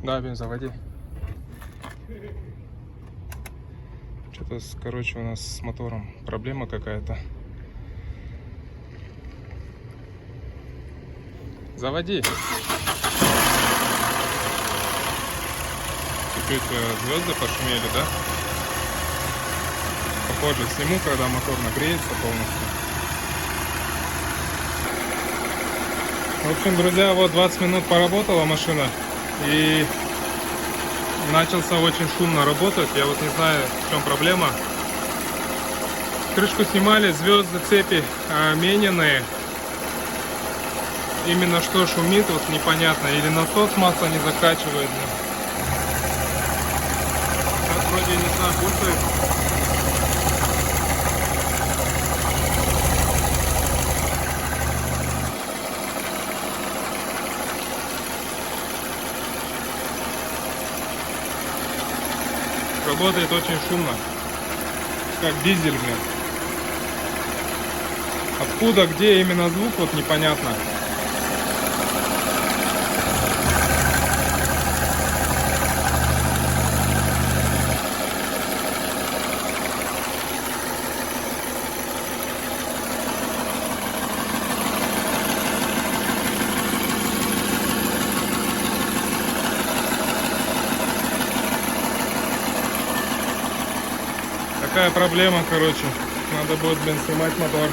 Да, Бен, заводи. Что-то, короче, у нас с мотором проблема какая-то. Заводи. Чуть-чуть звезды пошумели, да? Попозже сниму, когда мотор нагреется полностью. В общем, друзья, вот 20 минут поработала машина. И начался очень шумно работать. Я вот не знаю, в чем проблема. Крышку снимали, звезды, цепи мененные. Именно что шумит, вот непонятно. Или насос масло не закачивает. Сейчас вроде не знаю, пульсует. Работает очень шумно, как дизель, блин. Откуда, где именно звук, вот непонятно. Такая проблема, короче. Надо будет, блин, снимать мотор.